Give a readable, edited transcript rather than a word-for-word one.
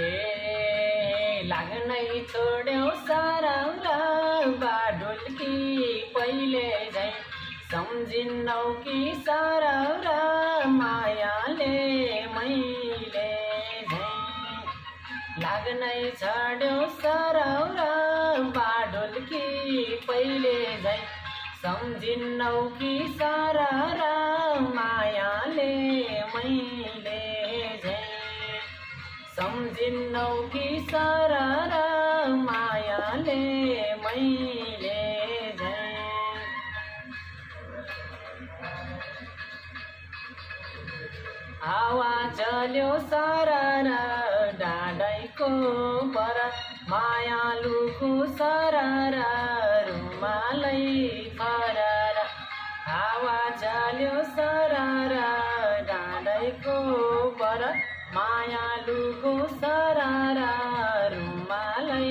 ए लाग्नै छोड्यौ सरौरा बाढुल्की पहिले झै सम्झिन्नौ कि सरौरा मायाले मैले झै लाग्नै छोड्यौ सरौरा बाढुल्की पहिले झै सम्झिन्नौ कि सरौरा मायाले मैले झै सम्झिन्नौ कि सरौरा मायाले मैले झै हावा चल्यो सररा डाँडैको पर मायालुको सररा रुमालै फररा हावा चल्यो सररा डाँडैको पर मायालुको सररा रुमालै